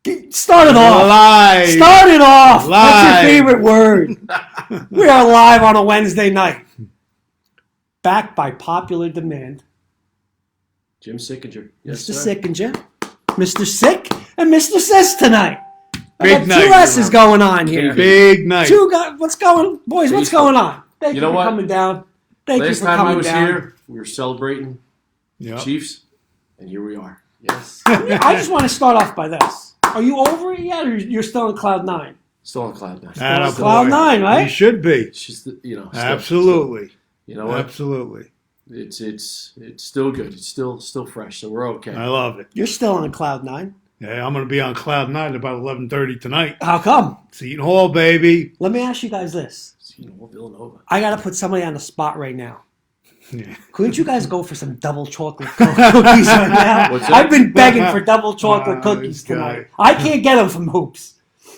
Start it off. Live. Start it off. Live. What's your favorite word? We are live on a Wednesday night. Back by popular demand. Jim Sickinger. Yes, Mr. sir. Sickinger, Mr. Sick, and Mr. Sis tonight. Big night. Two S's going on here. Big night. Two guys. What's going, boys? What's going on? Thank you know for what? coming down. Thank you Last for time coming I was down. here, we were celebrating Yep. Chiefs, and here we are. Yes. I just want to start off by this. Are you over it yet, or you're still on cloud nine? Still on cloud nine. Attaboy. Cloud nine, right? You should be. It's just, still, Absolutely. you know what? Absolutely. It's still good. It's still fresh, so we're okay. I love it. You're still on cloud nine. Yeah, I'm going to be on cloud nine about 11:30 tonight. How come? Seton Hall, baby. Let me ask you guys this. Villanova. I got to put somebody on the spot right now. Yeah. Couldn't you guys go for some double chocolate cookies right now? What's that? I've been begging for double chocolate cookies this guy. tonight. I can't get them from Hoops.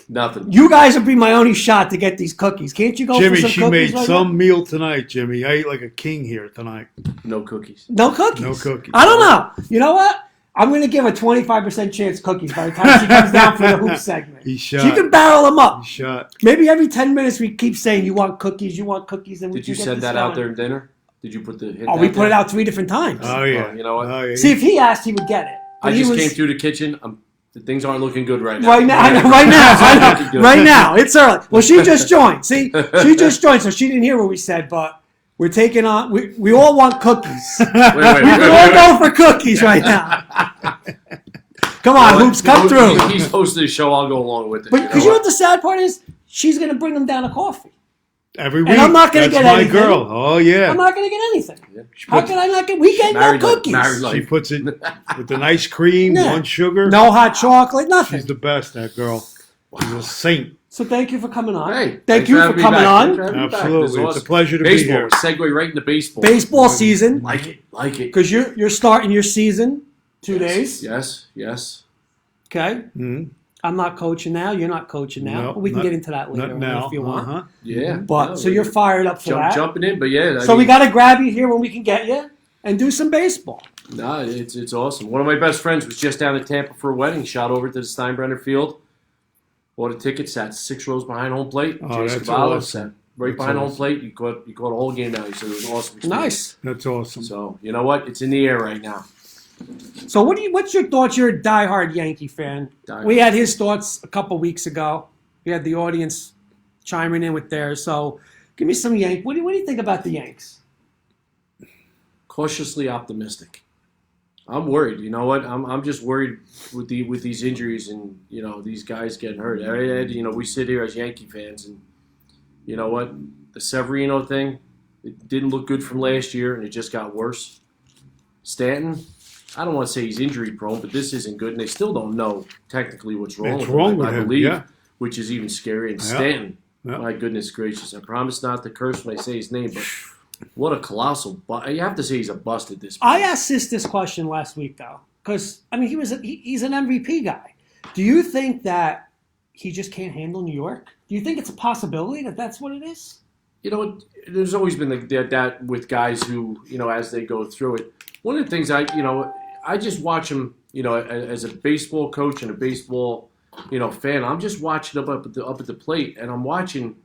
Nothing. You guys would be my only shot to get these cookies. Can't you go Jimmy, for some she cookies made right some meal tonight, Jimmy. I ate like a king here tonight. No cookies. now? No cookies. No cookies. I don't know. You know what? I'm going to give a 25% chance cookies by the time she comes down for the Hoop segment. He shot. She can barrel them up. He shot. Maybe every 10 minutes we keep saying, you want cookies, and we Did can you get send this that out going. there in dinner? Did you put the hit? Oh, we put it out 3 different times. Oh, yeah. You know what? Oh, yeah. See, if he asked, he would get it. But I he just was- came through the kitchen. The things aren't looking good right now. Right now, I know, right now, I know, right now. It's early. Well, she just joined. See, she just joined, so she didn't hear what we said. But we're taking on. We all want cookies. Wait, We can all go for cookies right now. Come on, Hoops, come through. He's hosting the show. I'll go along with it. But because you know what the sad part is, she's gonna bring them down a coffee. Every week. And I'm not gonna That's get my anything. girl. Oh, yeah. I'm not gonna get anything. She How puts, can I not get? We get no Married life, cookies. married life. she puts it with the nice cream, Yeah. one sugar. No hot chocolate, nothing. She's the best, that girl. She's a saint. So thank you for coming on. Hey, thank thanks you for having me coming back. on. Thanks for having me back. Absolutely. This is It's a awesome. pleasure to Baseball. be here. Segue right into baseball. Baseball season, Like it. because you're starting your season 2 days. Yes. Okay. Mhm. I'm not coaching now. You're not coaching now. No, but we can not- get into that later Not now. if you want. Uh-huh. Yeah. But No, so you're fired up for that. jumping in, but yeah. So we got to grab you here when we can get you and do some baseball. No, it's awesome. One of my best friends was just down in Tampa for a wedding. Shot over to the Steinbrenner Field. Bought a ticket. Sat 6 rows behind home plate. Oh, Jay that's Scavalo awesome. sat right That's behind home awesome. plate. You caught a whole game now. He said it was an awesome experience. Nice. That's awesome. So you know what? It's in the air right now. So what's your thoughts? You're a diehard Yankee fan. Diehard. We had his thoughts a couple weeks ago. We had the audience chiming in with theirs. So give me some Yank. What do you think about the Yanks? Cautiously optimistic. I'm worried. You know what? I'm just worried with these injuries and these guys getting hurt. We sit here as Yankee fans, and you know what? The Severino thing, it didn't look good from last year, and it just got worse. Stanton, I don't want to say he's injury prone, but this isn't good, and they still don't know technically what's wrong What's with wrong him. with I him, believe, yeah. which is even scary. And Yeah. Stanton, Yeah. my goodness gracious, I promise not to curse when I say his name, but what a colossal! You have to say he's a bust at this point. I asked this question last week though, because I mean he's an MVP guy. Do you think that he just can't handle New York? Do you think it's a possibility that that's what it is? You know, there's always been that with guys who, as they go through it. One of the things I just watch him, as a baseball coach and a baseball, fan. I'm just watching up at the plate, and I'm watching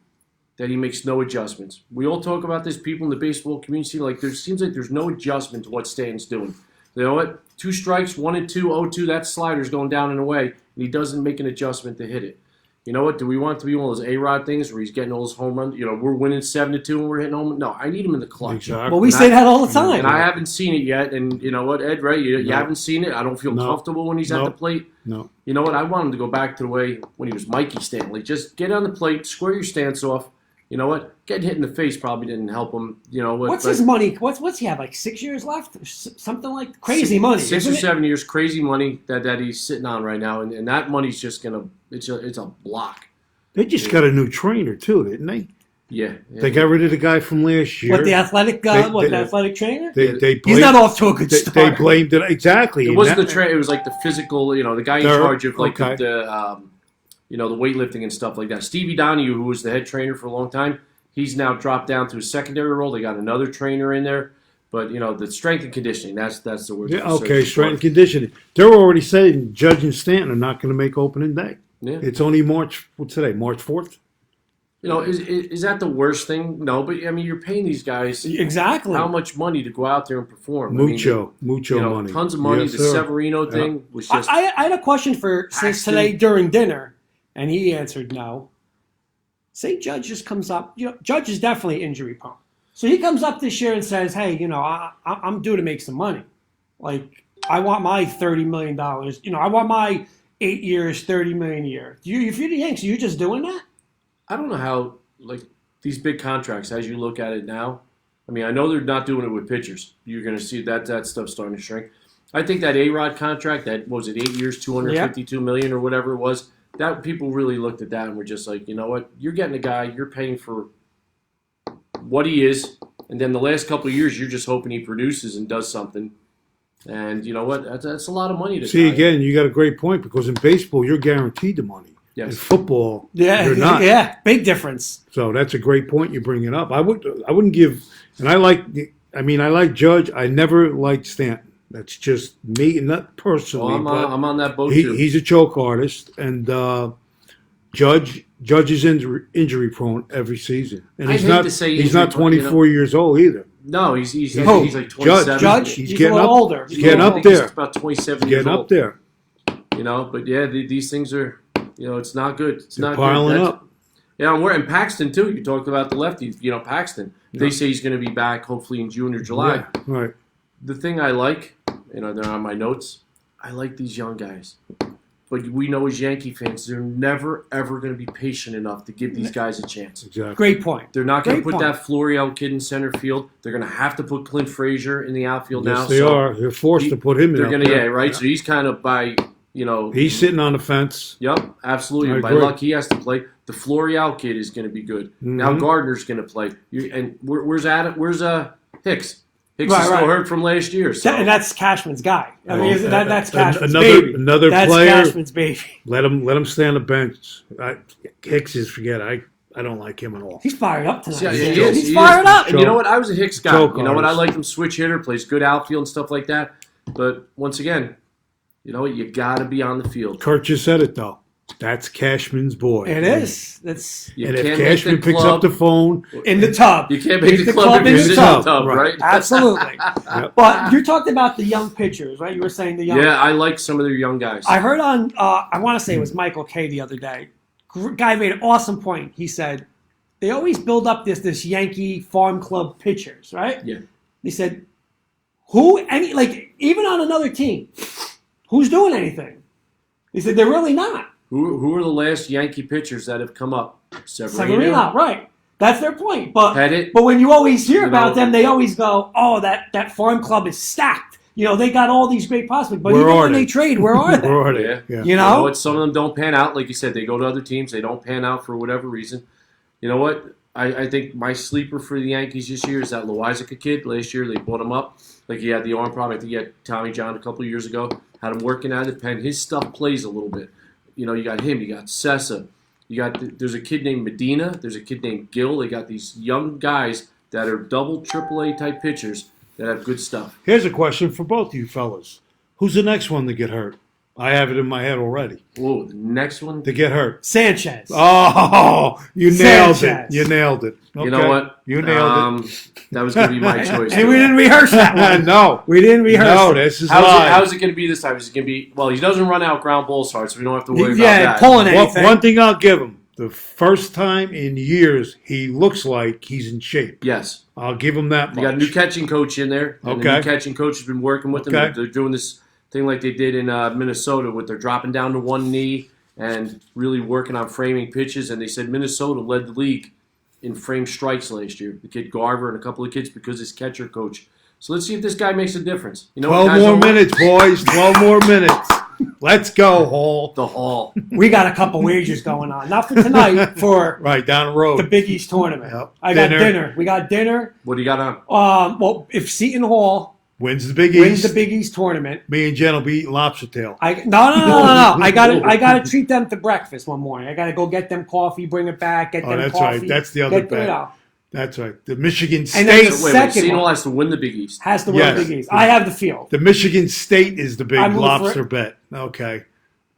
that he makes no adjustments. We all talk about this, people in the baseball community, like seems like there's no adjustment to what Stanton's doing. You know what? 2 strikes, 1-2, 0-2, that slider's going down and away, and he doesn't make an adjustment to hit it. You know what? Do we want it to be one of those A-Rod things where he's getting all those home runs? We're winning 7-2 and we're hitting home. No, I need him in the clutch. Exactly. Well, we say that all the time. And I haven't seen it yet. And you know what, Ed, right? You No. haven't seen it. I don't feel No. comfortable when he's at No. the plate. No. You know what? I want him to go back to the way when he was Mikey Stanley. Just get on the plate, square your stance off. You know what? Getting hit in the face probably didn't help him. You know what? What's his money? What's he have? Like 6 years left, or something like crazy money. 6 or isn't it? 7 years, crazy money that he's sitting on right now, and that money's just it's a block. They just got a new trainer, too, didn't they? Yeah. They got rid of the guy from last year. What the athletic guy? They- The athletic trainer? They He's blamed, not off to a good they start. blamed it. Exactly. It and wasn't that- the train. It was like the physical. The guy in They're- charge of like okay. the weightlifting and stuff like that. Stevie Donahue, who was the head trainer for a long time, he's now dropped down to a secondary role. They got another trainer in there. But the strength and conditioning, that's the word. Yeah, okay, strength and conditioning. They're already saying Judge and Stanton are not going to make opening day. Yeah. It's only what's today, March 4th? Is that the worst thing? No, but I mean, you're paying these guys Exactly. how much money to go out there and perform? Mucho money. Tons of money. Yes, The sir. Severino thing was just. I had a question for since today during dinner, and he answered no. Say Judge just comes up. Judge is definitely injury prone. So he comes up this year and says, hey, I'm due to make some money. Like, I want my $30 million. I want my 8 years, $30 million a year. If you're the Yanks, are you just doing that? I don't know how, these big contracts, as you look at it now, I mean, I know they're not doing it with pitchers. You're going to see that stuff starting to shrink. I think that A-Rod contract, that was it 8 years, $252 million or whatever it was, that people really looked at that and were just like, you know what, you're getting a guy, you're paying for what he is, and then the last couple of years, you're just hoping he produces and does something. And you know what? That's a lot of money to See, tie. again, you got a great point because in baseball, you're guaranteed the money. Yes. In football, Yeah, you're not. Yeah, big difference. So that's a great point you bring it up. I wouldn't give, and I like Judge. I never liked Stanton. That's just me, not personally. Well, but I'm on that boat too. he's a choke artist, and Judge is injury prone every season, and I'd hate to say he's injury not prone, 24 years old either. No, he's Who? like 27. Judge? He's He's getting a little up. older. He's getting I up think there. He's about 27 He's years getting old. up there. But yeah, these things are, it's not good. It's They're not piling good. up. Yeah, and Paxton too. You talked about the lefty. Paxton. They say he's going to be back hopefully in June or July. Yeah, right. The thing I like, they're on my notes. I like these young guys. But we know as Yankee fans, they're never, ever going to be patient enough to give these guys a chance. Exactly. Great point. They're not going to Great put point. that Florial kid in center field. They're going to have to put Clint Frazier in the outfield now. Yes, they are. They're forced to put him in. They're up going to, there. right? So he's kind of by, He's sitting on the fence. Yep, absolutely. I By agree. luck, he has to play. The Florial kid is going to be good. Now Mhm. Gardner's going to play. And where's Adam? Where's Hicks? Hicks Right, is still right. hurt from last year. So. And that's Cashman's guy. I mean, that's Cashman's another baby. another That's player. Cashman's baby. Let him stay on the bench. Hicks is forget. I don't like him at all. He's fired up tonight. Yeah, He's fired up. And you know what? I was a Hicks guy. Choke You know what? I artist. liked him switch hitter, plays good outfield and stuff like that. But once again, you know what? You got to be on the field. Kurt just said it though. That's Cashman's boy. It is. That's You And can't if make Cashman the picks club, up the phone, in the tub. you can't make Make the club if in you're the sitting in the tub. tub, right? Absolutely. But you talked about the young pitchers, right? You were saying the young. Yeah, I like some of their young guys. I heard on, I want to say it was Michael Kay the other day. Guy made an awesome point. He said, they always build up this Yankee farm club pitchers, right? Yeah. He said, even on another team, who's doing anything? He said, they're really not. Who are the last Yankee pitchers that have come up? Severino, right. That's their point. But Pettit. but when you always hear You about know- them, they always go, oh, that farm club is stacked. They got all these great prospects. But Where even are when they? they trade, where are they? where are they? Yeah. Yeah. You know? What? Some of them don't pan out. Like you said, they go to other teams. They don't pan out for whatever reason. You know what? I think my sleeper for the Yankees this year is that Loizaga kid. Last year, they bought him up. Like, he had the arm problem. I think he had Tommy John a couple of years ago. Had him working out of the pen. His stuff plays a little bit. You got him. You got Sessa. There's a kid named Medina. There's a kid named Gill. They got these young guys that are double AAA type pitchers that have good stuff. Here's a question for both of you fellas. Who's the next one to get hurt? I have it in my head already. Whoa, the next one. To get hurt. Sanchez. Oh, you nailed Sanchez. it. You nailed it. You Okay. know what? You nailed That was going to be my choice. And we didn't rehearse that it. one. No. We didn't rehearse No, it. this is How's live. it going to be this time? Is it going to be, well, he doesn't run out ground balls hard, so we don't have to worry about Yeah, that. pulling Well, anything. one thing I'll give him. The first time in years he looks like he's in shape. Yes. I'll give him that much. You got a new catching coach in there. And the Okay. new catching coach has been working with them. Okay. They're doing this thing like they did in Minnesota, with they're dropping down to one knee and really working on framing pitches. And they said Minnesota led the league in frame strikes last year. The kid Garver and a couple of kids because his catcher coach. So let's see if this guy makes a difference. 12 guys more don't- minutes, boys. 12 more minutes. Let's go, Hall. The Hall. We got a couple wagers going on. Not for tonight, for Right, down the road. the Big East tournament. Yep. I got Dinner. dinner. We got dinner. What do you got on? Well, if Seton Hall Wins the Big wins East. the Big East tournament, Me and Jen will be eating lobster tail. no. I got to treat them to breakfast one morning. I got to go get them coffee, bring it back, get Oh, them that's coffee. right. That's the other get, bet. That's right. The Michigan And then State. the Wait, second Seton one has to win the Big East. has to win Yes. the Big East. I have the field. The Michigan State is the big I'm rooting for lobster it. bet. Okay.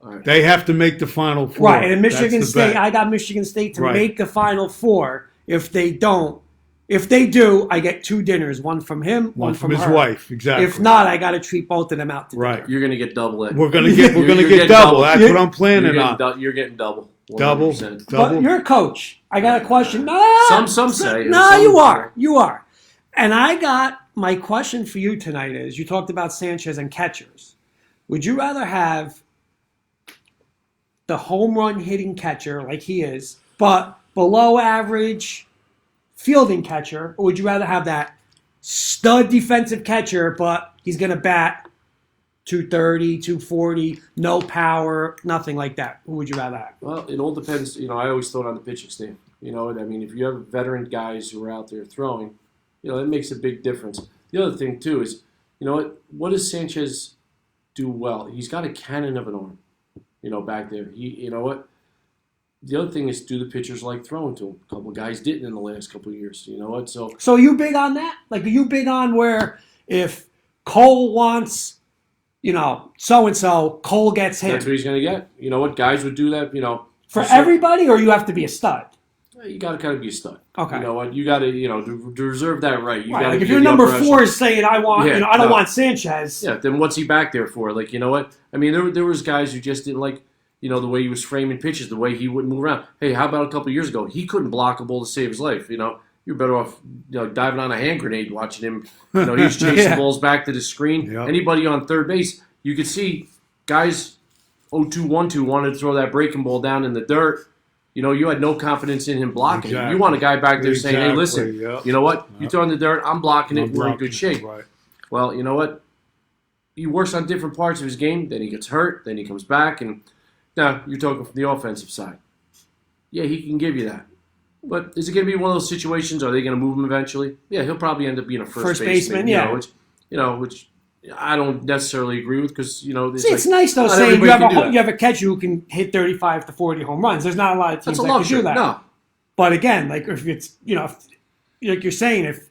All right. They have to make the Final Four. Right, and in Michigan That's the State, bet. I got Michigan State to Right. make the Final Four. If they don't, if they do, I get 2 dinners, one from him, One from his her. wife. Exactly. If not, I got to treat both of them out to Right. dinner. You're gonna get double it. we're gonna get You're double. getting double. That's what I'm planning You're on. getting, you're getting double. Double. 100%. Double. But you're a coach. I got a question. No, Some say. No, Some you say. are. You are. And I got my question for you tonight is you talked about Sanchez and catchers. Would you rather have the home run hitting catcher like he is, but below average fielding catcher, or would you rather have that stud defensive catcher, but he's going to bat 230, 240, no power, nothing like that? Who would you rather have? Well, it all depends. I always throw it on the pitching staff. If you have veteran guys who are out there throwing, that makes a big difference. The other thing, too, is, what does Sanchez do well? He's got a cannon of an arm, back there. The other thing is, do the pitchers like throwing to him? A couple of guys didn't in the last couple of years. You know what? So are you big on that? Like, are you big on where if Cole wants, so-and-so, Cole gets him? that's what he's going to get. You know what? Guys would do that, For everybody, or you have to be a stud? You got to kind of be a stud. Okay. You know what? You got to, to reserve that right. You Right, got to like if your number 4 is saying, I don't want Sanchez. Yeah, then what's he back there for? Like, you know what? I mean, there was guys who just didn't like, the way he was framing pitches, the way he wouldn't move around. Hey, how about a couple of years ago? He couldn't block a ball to save his life. You're better off, diving on a hand grenade watching him. He was chasing Yeah. balls back to the screen. Yep. Anybody on third base, you could see guys 0-2, 1-2 wanted to throw that breaking ball down in the dirt. You had no confidence in him blocking it. Exactly. You want a guy back there saying, hey, listen, yeah. you know what? You Yep. throw in the dirt, I'm blocking it, I'm we're in blocking good shape. Right. Well, you know what? He works on different parts of his game. Then he gets hurt. Then he comes back. And now you're talking from the offensive side. Yeah, he can give you that. But is it going to be one of those situations? Are they going to move him eventually? Yeah, he'll probably end up being a first baseman, baseman. yeah. Which I don't necessarily agree with because, It's nice, though, not saying everybody can do that. you have a catcher who can hit 35 to 40 home runs. There's not a lot of teams That's a that can luxury. do that. No. But again, like if it's, like you're saying, if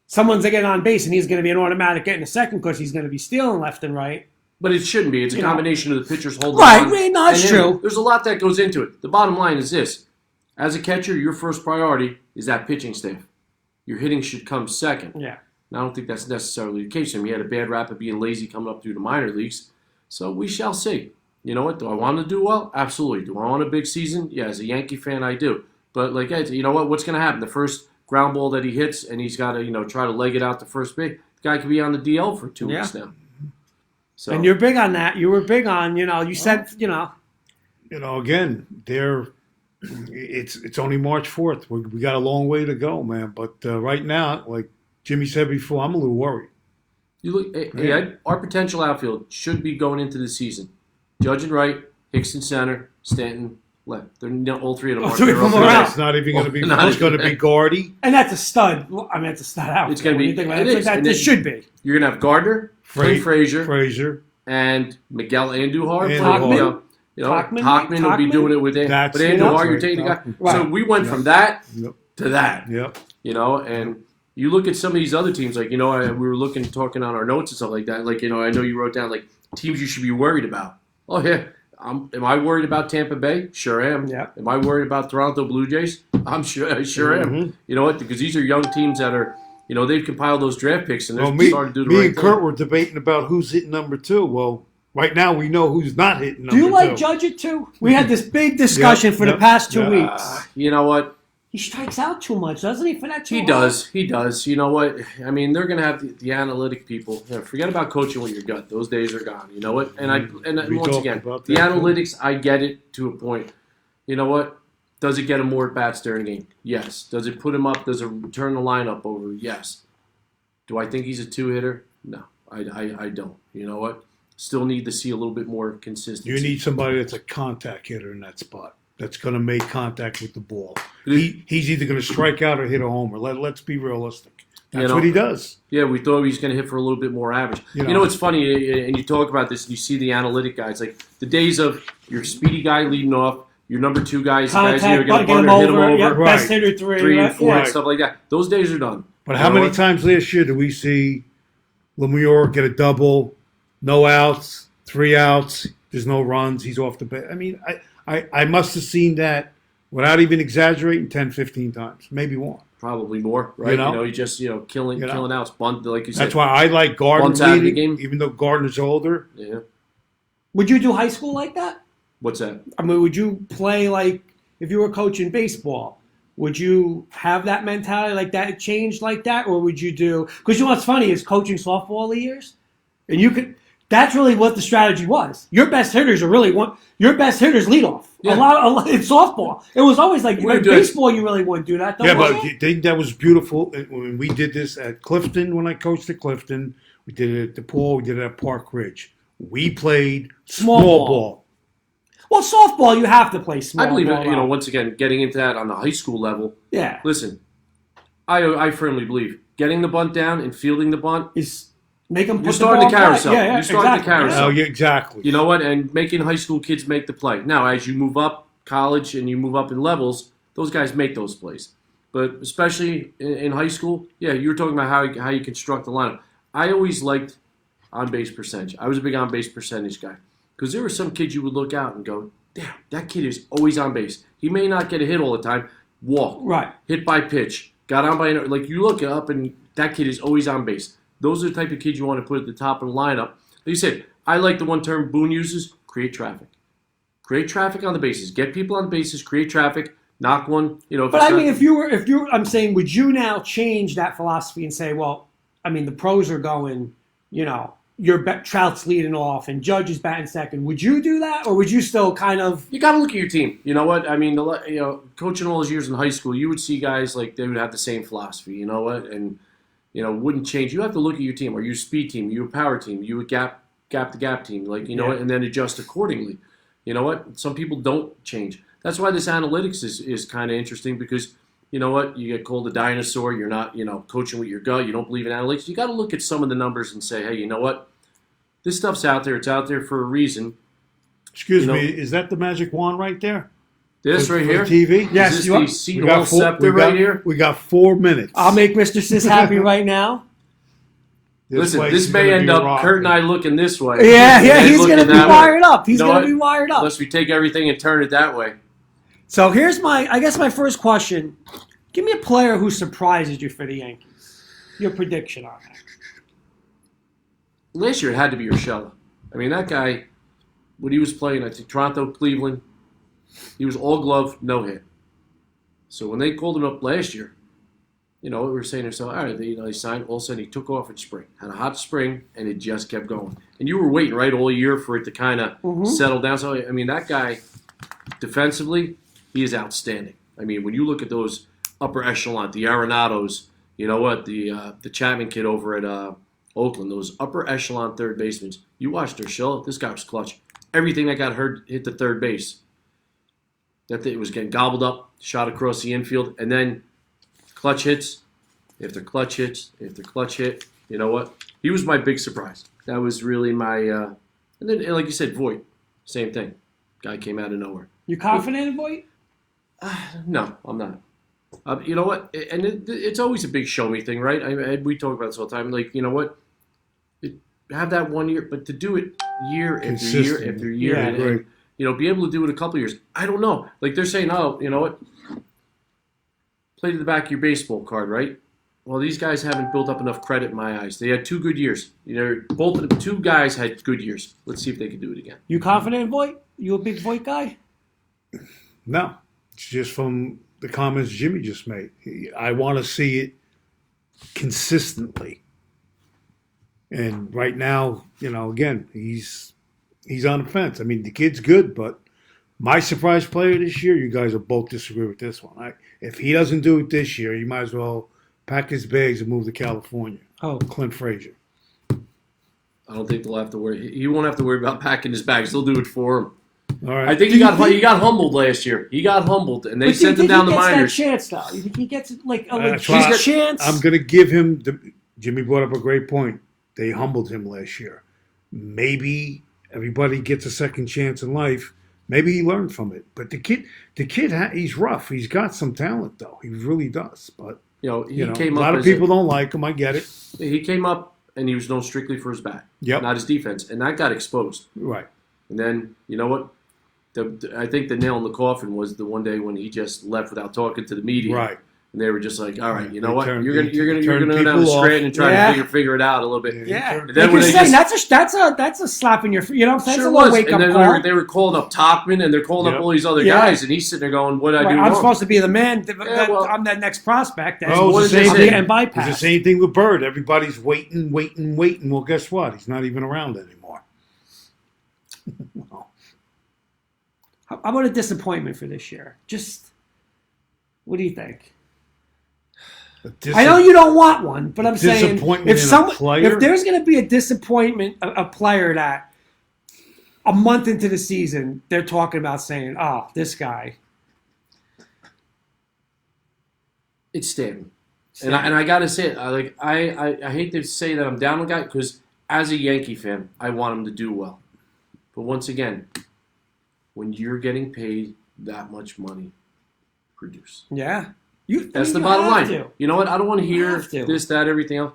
someone's getting on base and he's going to be an automatic getting a second because he's going to be stealing left and right. But it shouldn't be. It's a combination of the pitchers holding Right, on. right, no, that's and him. true. There's a lot that goes into it. The bottom line is this. As a catcher, your first priority is that pitching staff. Your hitting should come second. Yeah. Now, I don't think that's necessarily the case. He had a bad rap of being lazy coming up through the minor leagues. So we shall see. You know what? Do I want to do well? Absolutely. Do I want a big season? Yeah, as a Yankee fan, I do. But, you know what? What's going to happen? The first ground ball that he hits and he's got to, try to leg it out to first base, the guy could be on the DL for 2 weeks now. So, And you're big on that. You were big on, you said, Again, it's only March 4th. We got a long way to go, man. But right now, like Jimmy said before, I'm a little worried. You look, Ed, our potential outfield should be going into the season. Judge and right, Hickson center, Stanton left. They're all 3 of them. All are- 3 of they're them up are there. out. It's not even going to be. Not It's going to be Gardy, and that's a stud. I mean, it's a stud out. It's gonna be- It it is, and this then- should be. You're going to have Gardner, Clint Frazier, Frazier. and Miguel Andujar. Andujar. Tachman will be doing it with him. But That's Andujar, right. you're taking the guy. Right. So we went from that Yep. to that. Yep. And you look at some of these other teams, we were talking on our notes and stuff like that. I know you wrote down, teams you should be worried about. Oh, yeah. Am I worried about Tampa Bay? Sure am. Yeah. Am I worried about Toronto Blue Jays? I sure am. Mm-hmm. You know what? Because these are young teams that are, they've compiled those draft picks and they're Well, starting to do the me right and thing. Kurt were debating about who's hitting number 2. Well, right now we know who's not hitting number 2. Do you like Judge it too? We had this big discussion for the Yep. past 2 Yeah. weeks. You know what? He strikes out too much, doesn't he? For that too He long? does. He does. You know what? I mean, they're going to have the analytic people. Forget about coaching with your gut. Those days are gone. You know what? And We once talked again, about the that, too. analytics, I get it to a point. You know what? Does it get him more at-bats during the game? Yes. Does it put him up? Does it turn the lineup over? Yes. Do I think he's a 2-hitter? No. I don't. You know what? Still need to see a little bit more consistency. You need somebody that's a contact hitter in that spot. That's going to make contact with the ball. He's either going to strike out or hit a homer. Let's be realistic. That's what he does. Yeah, we thought he was going to hit for a little bit more average. You know what's funny, and you talk about this, and you see the analytic guys, like the days of your speedy guy leading off, your number 2 guys, Contact, the guys get going to him bunt or hit them over, over, yeah, Right. best hitter 3. 3 and right? 4 Yeah. and stuff like that. Those days are done. But how many times last year did we see Lemieux get a double, no outs, 3 outs, there's no runs, he's off the bench? I mean, I must have seen that without even exaggerating 10, 15 times, maybe more. Probably more, right? You know? You just killing outs, bunt, like you said. That's why I like Gardner Bunts out of the leading, game. even though Gardner's older. Yeah. Would you do high school like that? What's that? I mean, would you play like if you were coaching baseball? Would you have that mentality like that, change like that, or would you do? Because you know what's funny is coaching softball all the years, and you could. That's really what the strategy was. Your best hitters are really your best hitters lead off. Yeah. A lot in softball. It was always like We would in do it. baseball. You really wouldn't do that. Though, Yeah, was but it? I think that was beautiful when we did this at Clifton. When I coached at Clifton, we did it at DePaul. We did it at Park Ridge. We played Small small ball. ball. Well, softball you have to play small. I believe ball, it. Once again, getting into that on the high school level. Yeah, Listen, I firmly believe getting the bunt down and fielding the bunt. is make them. You're starting the carousel. Yeah, You're starting the exactly. carousel. Oh, yeah, exactly. You know what? And making high school kids make the play. Now, as you move up college and you move up in levels, those guys make those plays. But especially in high school, yeah, you were talking about how you construct the lineup. I always liked on-base percentage. I was a big on-base percentage guy. Because there were some kids you would look out and go, damn, that kid is always on base. He may not get a hit all the time. Walk. Right. Hit by pitch. Got on by, like you look up and that kid is always on base. Those are the type of kids you want to put at the top of the lineup. Like you said, I like the one term Boone uses, create traffic. Create traffic on the bases. Get people on the bases, create traffic, knock one. But I mean, if you were, I'm saying, would you now change that philosophy and say, well, I mean, the pros are going, Trout's leading off and Judge is batting second. Would you do that, or would you still kind of? You got to look at your team. You know what? I mean, coaching all those years in high school, you would see guys like they would have the same philosophy. You know what? And wouldn't change. You have to look at your team. Are you a speed team? Are you a power team? Are you a gap to gap team? Like you know what? And then adjust accordingly. You know what? Some people don't change. That's why this analytics is kind of interesting because. You know what? You get called a dinosaur. You're not, coaching with your gut. You don't believe in analytics. You got to look at some of the numbers and say, hey, you know what? This stuff's out there. It's out there for a reason. Excuse me, is that the magic wand right there? This right here? TV? Yes, Is this you the are. Seed Scepter right here? We got 4 minutes. I'll make Mr. Sis happy right now. Listen, place this is may gonna end be up rocking. Kurt and I looking this way. Yeah, And he's looking going to be that way. wired up. He's You know going to what? be wired up. Unless we take everything and turn it that way. So here's my first question. Give me a player who surprises you for the Yankees. Your prediction on that. Last year it had to be Urshela. I mean, that guy, when he was playing, I think Toronto, Cleveland, he was all glove, no hit. So when they called him up last year, we were saying to ourselves, all right, they signed. All of a sudden, he took off in spring, had a hot spring, and it just kept going. And you were waiting, right, all year for it to kind of settle down. So, I mean, that guy, defensively, he is outstanding. I mean, when you look at those upper echelon, the Arenados, you know what, the Chapman kid over at Oakland, those upper echelon third basemen, you watched Urshela, this guy was clutch. Everything that got hurt hit the third base. It was getting gobbled up, shot across the infield, and then clutch hits, after clutch hits, after clutch hit. You know what? He was my big surprise. That was really my and then, like you said, Voit, same thing. Guy came out of nowhere. You confident in Voit? No, I'm not. You know what? And it's always a big show me thing, right? We talk about this all the time. Like, you know what? Have that 1 year, but to do it year after year after year, Yeah, and be able to do it a couple of years. I don't know. Like they're saying, oh, you know what? Play to the back of your baseball card, right? Well, these guys haven't built up enough credit in my eyes. They had 2 good years. Both of the 2 guys had good years. Let's see if they can do it again. You confident in Voit? You a big Voit guy? No. It's just from the comments Jimmy just made. I want to see it consistently. And right now, again, he's on the fence. I mean, the kid's good, but my surprise player this year, you guys will both disagree with this one. If he doesn't do it this year, you might as well pack his bags and move to California. Oh, Clint Frazier. I don't think they'll have to worry. He won't have to worry about packing his bags. They'll do it for him. All right. I think he got humbled last year. He got humbled, and they sent him down the minors. He gets that chance, though. You think he gets like a That's legit why chance? I'm going to give him Jimmy brought up a great point. They humbled him last year. Maybe everybody gets a second chance in life. Maybe he learned from it. But the kid, he's rough. He's got some talent, though. He really does. But He came a up. lot of people don't like him. I get it. He came up and he was known strictly for his bat, Yep. not his defense, and that got exposed. Right. And then you know what? I think the nail in the coffin was the one day when he just left without talking to the media. Right. And they were just like, "All right, you know They what? turn- You're gonna turn go down people the off. strand and try Yeah. to figure it out a little bit." Yeah, And like then you're when they saying, just, that's a slap in your. You know what I'm saying? sure That's a little was. wake And up then call. they were calling up Talkman and they're calling Yep. up all these other Yeah. guys, and he's sitting there going, "What did I do Right, wrong?" I'm supposed to be the man. well- I'm that next prospect. And Oh, what it's did the they same say? thing. And bypass. It's the same thing with Bird. Everybody's waiting. Well, guess what? He's not even around anymore. Well, How about a disappointment for this year? Just what do you think? I know you don't want one, but I'm saying disappointment in a player? if there's going to be a disappointment, a player that a month into the season they're talking about saying, "Oh, this guy." It's Stanton. And I gotta say it. I hate to say that I'm down on the guy because as a Yankee fan, I want him to do well. But once again, when you're getting paid that much money, produce. Yeah, That's the you bottom have line. to. You know what? I don't want to You hear have to. this, that, everything else.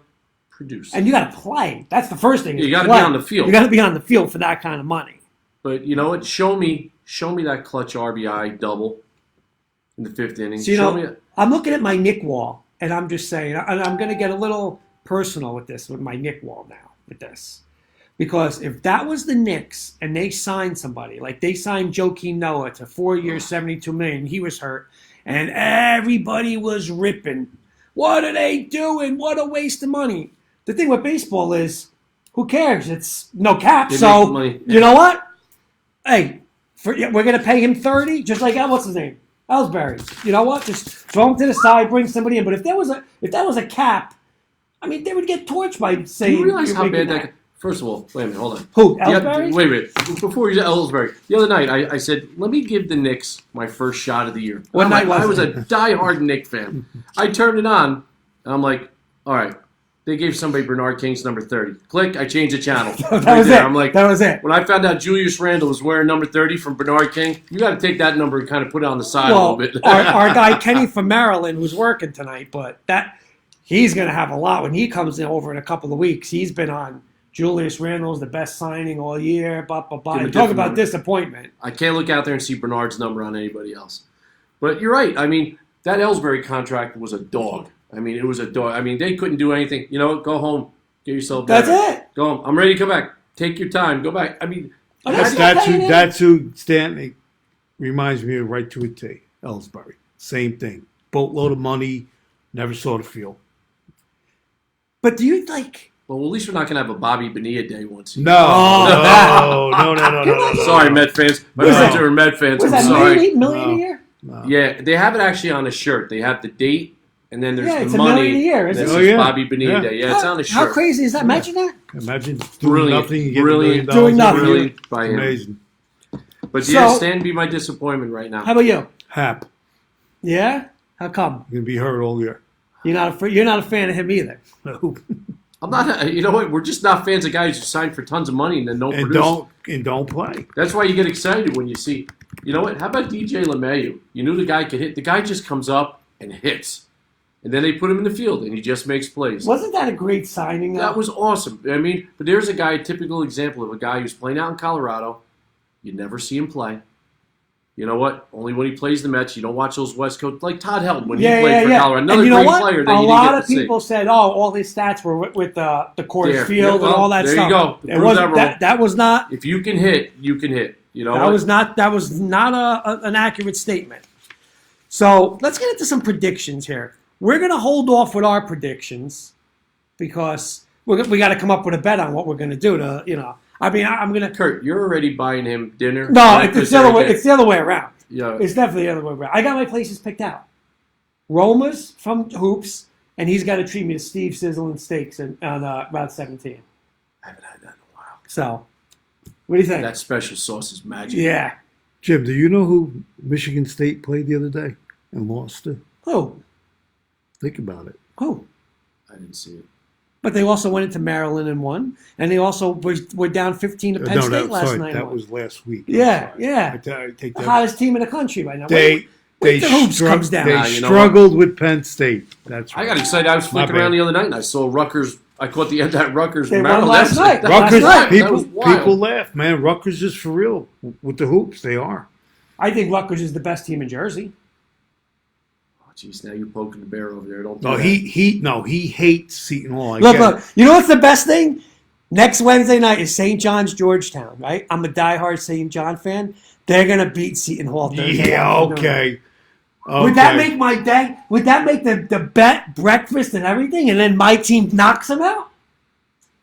Produce. And you got to play. That's the first thing. You is got to be play. on the field. You got to be on the field for that kind of money. But you know what? Show me that clutch RBI double in the fifth inning. So, you Show know, me it. I'm looking at my Nick Wall, and I'm just saying, and I'm going to get a little personal with this, with my Nick Wall now, with this. Because if that was the Knicks and they signed somebody, like they signed Joakim Noah to 4 years, $72 million, he was hurt, and everybody was ripping. What are they doing? What a waste of money. The thing with baseball is, who cares? It's no cap, They so make money. you know what? Hey, we're going to pay him 30, just like, what's his name? Ellsbury. You know what? Just throw him to the side, bring somebody in. But if that was a cap, I mean, they would get torched by Do saying. you realize you're how making bad that? First of all, wait a minute, hold on. Who? Yeah, Ellsbury? wait. Before you Ellsbury, the other night I said, let me give the Knicks my first shot of the year. What night was I was it? a diehard Knicks fan. I turned it on, and I'm like, all right, they gave somebody Bernard King's number 30. Click, I changed the channel. That was it. I'm like, that was it. when I found out Julius Randle was wearing number 30 from Bernard King, you got to take that number and kind of put it on the side a Well, little bit. our guy Kenny from Maryland who's working tonight, but he's going to have a lot when he comes in over in a couple of weeks. He's been on Julius Randle's the best signing all year. Blah blah blah. Give him a And talk different about number. disappointment. I can't look out there and see Bernard's number on anybody else. But you're right. I mean, that Ellsbury contract was a dog. I mean, it was a dog. I mean, they couldn't do anything. You know, go home, get yourself better. That's it. Go home. I'm ready to come back. Take your time. Go back. I mean, I mean, how that's do you- not paying him. That's who Stanley reminds me of right to a T. Ellsbury. Same thing. Boatload of money. Never saw the field. But do you like? well, at least we're not going to have a Bobby Bonilla day once. No. Oh, No. Sorry, Met fans. My Was friends that- who are Met fans. Was I'm that sorry. million No. a year? No. Yeah, they have it actually on a shirt. They have the date, and then there's Yeah, the it's $1 money. million a year, and isn't this it? is Oh, yeah. Bobby Bonilla Yeah. Day. Yeah, it's on a shirt. How crazy is that? Imagine that. Imagine doing Brilliant. nothing and getting Brilliant. $1 Doing million. nothing. Brilliant by him. Amazing. But yeah, So- Stan be my disappointment right now. How about you? Hap. Yeah. How come? Going to be hurt all year. You're not a fan of him either. I'm not. You know what? We're just not fans of guys who sign for tons of money and then don't produce. Don't play. That's why you get excited when you see. You know what? How about DJ LeMahieu? You knew the guy could hit. The guy just comes up and hits, and then they put him in the field and he just makes plays. Wasn't that a great signing? Though? That was awesome. I mean, but there's a guy, a typical example of a guy who's playing out in Colorado. You never see him play. You know what? Only when he plays the Mets, you don't watch those West Coast, like Todd Helton when he played for Colorado. Another And you know great what? player that a you lot didn't get of to see. people said, "Oh, all his stats were with the Coors There. Field Yeah, and all that there stuff." you go. It Prove was that wrong. that was not If you can hit, you can hit. You know that what? was not an accurate statement. So let's get into some predictions here. We're going to hold off with our predictions because we got to come up with a bet on what we're going to do. I'm going to. Kurt, you're already buying him dinner. No, breakfast, it's the other way. everything. It's the other way around. Yeah. It's definitely the other way around. I got my places picked out. Roma's from Hoops, and he's got to treat me to Steve Sizzling Steaks on Route 17. I haven't had that in a while. So, what do you think? That special sauce is magic. Yeah. Jim, do you know who Michigan State played the other day and lost to? Who? Think about it. Who? I didn't see it. But they also went into Maryland and won, and they also were down 15 to Penn State last night. That was last week. Yeah, yeah. I take The that. hottest team in the country right now. They the hoops comes down. They you know struggled with Penn State. That's right. I got excited. I was flicking bad. around the other night and I saw Rutgers. I caught the end of that Rutgers. They won Maryland. last night. Rutgers, Last night. That was people wild. laugh, man. Rutgers is for real with the hoops. They are. I think Rutgers is the best team in Jersey. Oh, jeez, now you're poking the bear over there. Don't do No, that. he hates Seton Hall. Look. You know what's the best thing? Next Wednesday night is St. John's Georgetown, right? I'm a diehard St. John fan. They're gonna beat Seton Hall Thursday Yeah, afternoon. okay. Would that make my day? Would that make the bet, breakfast, and everything, and then my team knocks them out?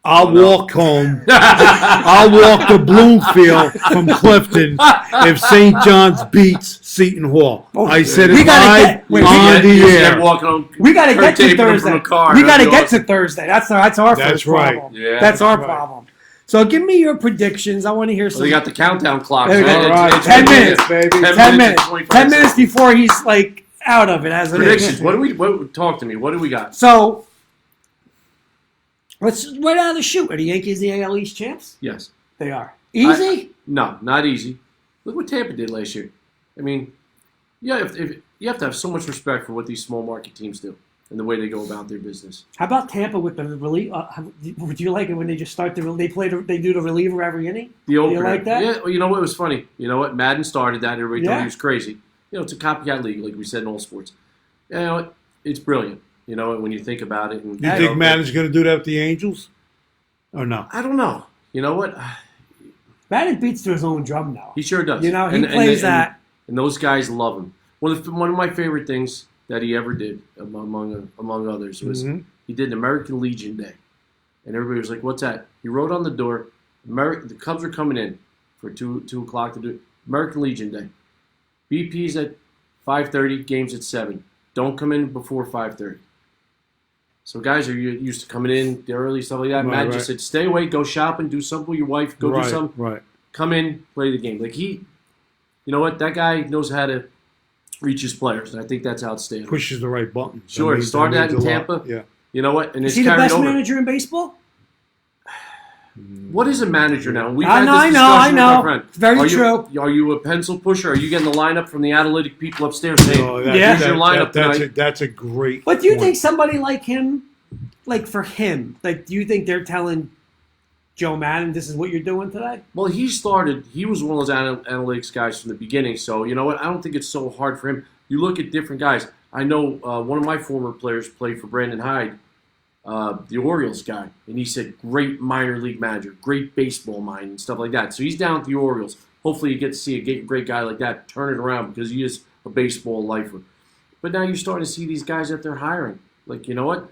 I'll walk home. I'll walk to Bloomfield from Clifton if St. John's beats Seton Hall. I said We it gotta live get- wait, on the air. Walking on, We got to get to taping them Thursday. from a car. We got to That'd be get awesome. to Thursday. That's our That's first right. problem. Yeah, That's our right. problem. So give me your predictions. I want to hear Well, some. they got the countdown clock. There we go. man. All right, 10 minutes, baby. 10 minutes. 25 10 minutes seconds. before he's like out of it as it Predictions. is. What talk to me? What do we got? So let's right out of the shoot. Are the Yankees the AL East champs? Yes. They are. Easy? No, not easy. Look what Tampa did last year. I mean, yeah, if you have to have so much respect for what these small market teams do and the way they go about their business. How about Tampa with the relief? Would you like it when they just start they do the reliever every inning? The opener. You like that? Yeah. Well, you know what was funny? You know what? Madden started that. Everybody thought Yeah. he was crazy. You know, it's a copycat league, like we said in all sports. You know what? It's brilliant. You know, when you think about it. And, You think Madden's going to do that with the Angels? Or no? I don't know. You know what? Madden beats to his own drum now. He sure does. You know, he plays that. And those guys love him. One of my favorite things that he ever did, among others, was he did an American Legion Day. And everybody was like, what's that? He wrote on the door, the Cubs are coming in for 2 o'clock to do American Legion Day. BP's at 5:30, games at 7. Don't come in before 5:30. So guys are used to coming in early, stuff like that. Right, Matt right. just said, stay away, go shopping, do something with your wife, go do something. Right. Come in, play the game. Like you know what? That guy knows how to reach his players, and I think that's outstanding. Pushes the right buttons. Sure, means- started that means in a lot. Tampa. Yeah. You know what? And Is it's he the carried best over. manager in baseball? What is a manager now? We've I had know, this I discussion know. with my friend. Very Are you- true. Are you a pencil pusher? Are you getting the lineup from the analytic people upstairs saying, No, Yeah. here's your lineup tonight? that's a great. But do you point. think somebody like him, like for him, like do you think they're telling Joe Madden this is what you're doing today? Well, he was one of those analytics guys from the beginning, so you know what? I don't think it's so hard for him. You look at different guys. I know one of my former players played for Brandon Hyde, the Orioles guy, and he said great minor league manager, great baseball mind, and stuff like that. So he's down at the Orioles. Hopefully you get to see a great guy like that turn it around because he is a baseball lifer. But now you're starting to see these guys that they're hiring. Like, you know what?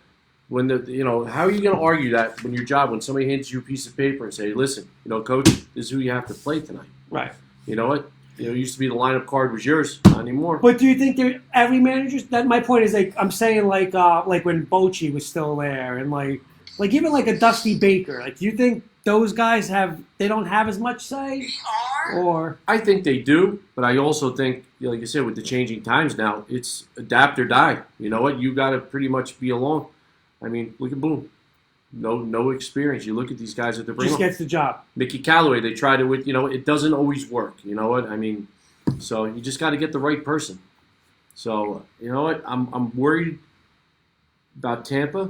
When how are you going to argue that when your job, when somebody hands you a piece of paper and say, listen, coach, this is who you have to play tonight. Right. You know what? It used to be the lineup card was yours, not anymore. But do you think every manager? That my point is like I'm saying like when Bochy was still there and like even like a Dusty Baker. Like, do you think those guys they don't have as much say? Or I think they do, but I also think, like I said, with the changing times now, it's adapt or die. You know what? You got to pretty much be alone. I mean, look at Boone. No experience. You look at these guys that they're bringing. just gets the job. Mickey Callaway, they tried it with, it doesn't always work. You know what? I mean, so you just got to get the right person. So, you know what? I'm worried about Tampa.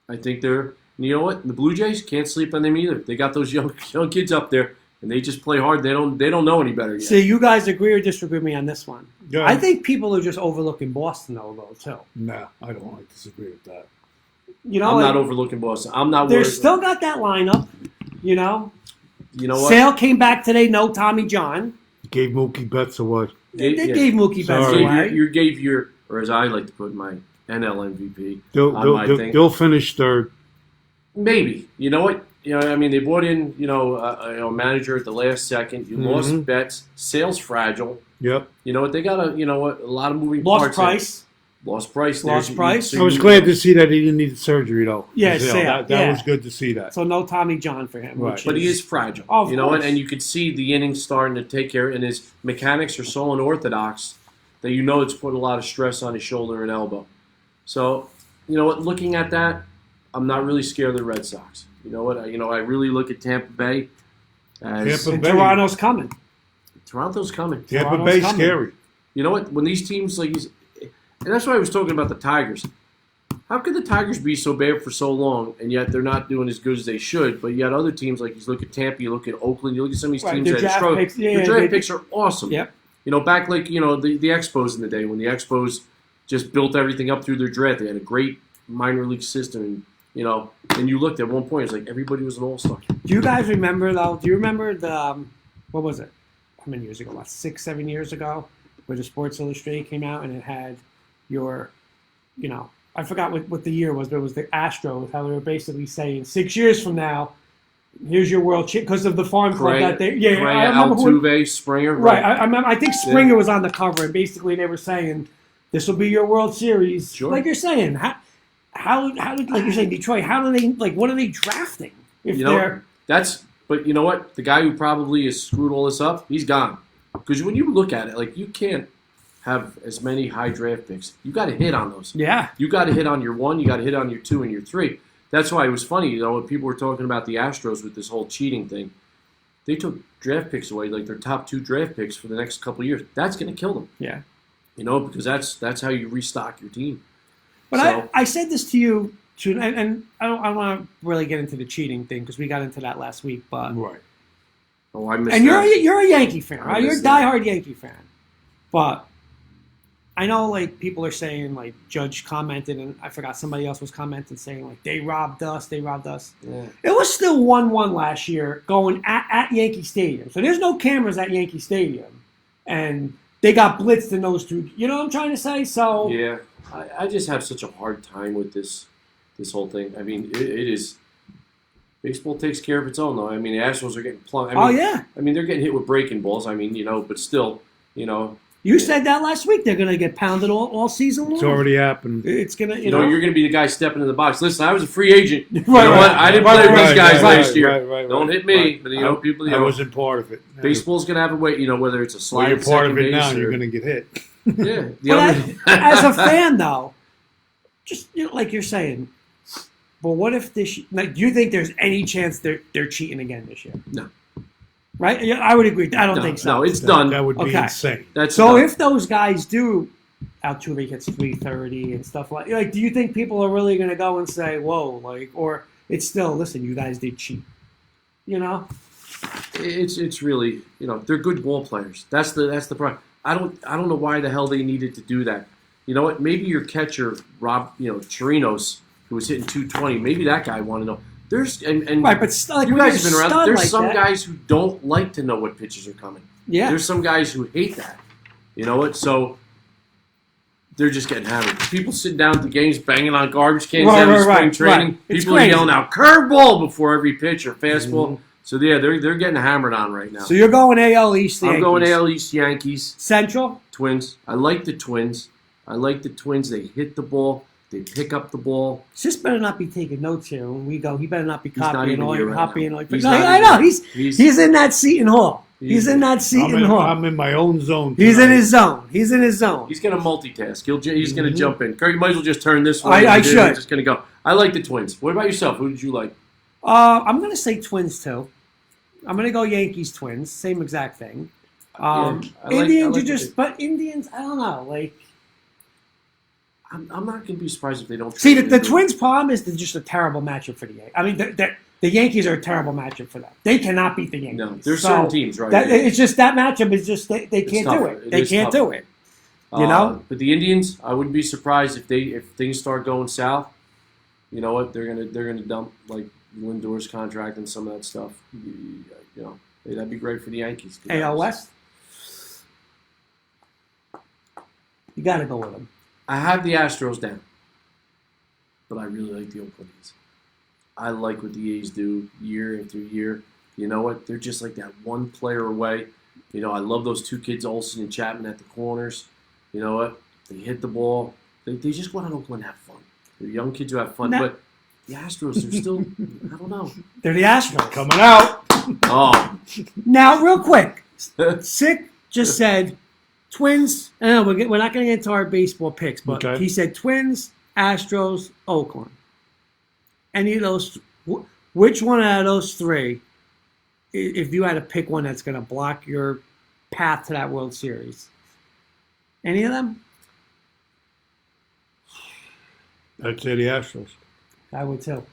I think you know what? The Blue Jays can't sleep on them either. They got those young kids up there, and they just play hard. They don't know any better yet. See, you guys agree or disagree with me on this one? Yeah. I think people are just overlooking Boston though too. No, I don't disagree with that. You know, I'm like, not overlooking Boston. I'm not they're worried. still got that lineup. You know, You know what? Sale came back today. No Tommy John. Gave Mookie Betts away. They Yeah. gave Mookie Betts Sorry. away. You gave your, or as I like to put my NL MVP They'll, on my they'll, thing. they'll finish third. Maybe. You know what? I mean, they brought in, a manager at the last second. You lost Betts. Sales fragile. Yep. You know what? They got a lot of moving Lost parts. Price. Lost Price. Lost There's- Price. so I was you- glad to see that he didn't need the surgery, though. Yeah, Sale. Sale, That yeah. was good to see that. So no Tommy John for him. Right. which But he is fragile. Of you know what? course. And you could see the innings starting to take care, and his mechanics are so unorthodox that it's put a lot of stress on his shoulder and elbow. So, you know what? Looking at that, I'm not really scared of the Red Sox. You know what? I really look at Tampa Bay as Tampa And Bay. Toronto's coming. Toronto's coming. Tampa Toronto's Bay coming. scary. You know what? When these teams and that's why I was talking about the Tigers. How could the Tigers be so bad for so long, and yet they're not doing as good as they should? But yet other teams, like you look at Tampa, you look at Oakland, you look at some of these Right, teams their that draft struggle. picks, yeah, Their draft they- picks are awesome. Yep. Back like the Expos in the day when the Expos just built everything up through their draft. They had a great minor league system, and you looked at one point, it's like everybody was an all-star. Do you guys remember, though? Do you remember the, what was it? How many years ago? About 6-7 years ago, where the Sports Illustrated came out and it had your, I forgot what the year was, but it was the Astros, how they were basically saying 6 years from now, here's your world because of the farm club that they, Craig, I remember Altuve, Springer. right. I remember. I think Springer was on the cover, and basically they were saying, "This will be your World Series." Sure. Like you're saying, how did, like you're saying, Detroit? How do they, like, what are they drafting? If they're But you know what? The guy who probably has screwed all this up, he's gone. Because when you look at it, like, you can't have as many high draft picks. You got to hit on those. yeah, You got to hit on your 1, you got to hit on your 2 and your 3. That's why it was funny, when people were talking about the Astros with this whole cheating thing. They took draft picks away, like their top 2 draft picks for the next couple of years. That's going to kill them. yeah. Because that's how you restock your team. But So- I said this to you, and I don't want to really get into the cheating thing because we got into that last week. But Right. Oh, I missed and that. you're a Yankee fan, I right? You're a missed that. diehard Yankee fan. But I know, like, people are saying, like, Judge commented, and I forgot somebody else was commenting saying, like, they robbed us. Yeah. It was still 1-1 last year going at Yankee Stadium. So there's no cameras at Yankee Stadium. And they got blitzed in those two. You know what I'm trying to say? So Yeah, I just have such a hard time with this whole thing. I mean, it is. Baseball takes care of its own, though. I mean, the Astros are getting plunked. oh, yeah. I mean, they're getting hit with breaking balls. I mean, but still, You said that last week. They're going to get pounded all season long. It's already happened. It's going to, you're going to be the guy stepping in the box. Listen, I was a free agent. You Right, know right. what? I didn't Right, play with right, these guys right, last year. Right, Don't hit me. But, people, I wasn't part of it. baseball's going to have a way, whether it's a slide Well, you're at part second of it now, base and you're or- going to get hit. Yeah. But as a fan, though, just like you're saying, but what if this? Like, do you think there's any chance they're cheating again this year? No. Right? Yeah, I would agree. I don't No, think so. no, it's done. That would be Okay. insane. That's So done. if those guys do, Altuve gets 330 and stuff like, do you think people are really going to go and say, "Whoa," like, or it's still, listen, you guys did cheat? It's really, they're good ball players. That's the problem. I don't know why the hell they needed to do that. You know what? Maybe your catcher, Rob, Chirinos, who was hitting 220. Maybe that guy wanted to know. There's and Right, but like, you when guys have you're been around. stud There's like some that- guys who don't like to know what pitches are coming. Yeah. There's some guys who hate that. You know what? So they're just getting hammered. People sitting down at the games, banging on garbage cans Right, down in right, spring right, training. right. It's People are crazy. yelling out curveball before every pitch or fastball. So yeah, they're getting hammered on right now. So you're going AL East. I'm Yankees. going AL East Yankees. Central. Twins. I like the Twins. They hit the ball. They pick up the ball. Sis better not be taking notes here when we go. He better not be not copying even all here your right copying now. all. He's No, not I even know. here. He's in that Seton Hall. He's He's- in that Seton Hall. I'm in my own zone. He's in tonight. his zone. He's in his zone. He's going to multitask. He's going to jump in. Kurt, you might as well just turn this way. I I'm should. just going to go. I like the Twins. What about yourself? Who did you like? I'm going to say Twins too. I'm going to go Yankees Twins. Same exact thing. I like Indians, the- but Indians, I don't know. Like, I'm not going to be surprised if they don't. see, trade the anybody. Twins' problem is they're just a terrible matchup for the Yankees. I mean, the Yankees are a terrible matchup for them. They cannot beat the Yankees. No, there's So certain teams, right? it's just that matchup is just they can't tough. do It it. They is can't tough. do it. You know? But the Indians, I wouldn't be surprised if things start going south. You know what? They're gonna dump like Lindor's contract and some of that stuff. That'd be great for the Yankees. AL West. You got to go with them. I have the Astros down, but I really like the Oakland A's. I like what the A's do year after year. You know what? They're just like that one player away. I love those two kids, Olsen and Chapman, at the corners. You know what? They hit the ball. They just go out to Oakland and have fun. They're young kids who have fun. Now- But the Astros, they're still, I don't know. They're the Astros. Coming out. Oh, Now, real quick, Sick just said Twins. I know we're not going to get into our baseball picks, but Okay. he said Twins, Astros, Oakland. any of those, which one out of those three, if you had to pick one that's going to block your path to that World Series? Any of them? I'd say the Astros. I would too.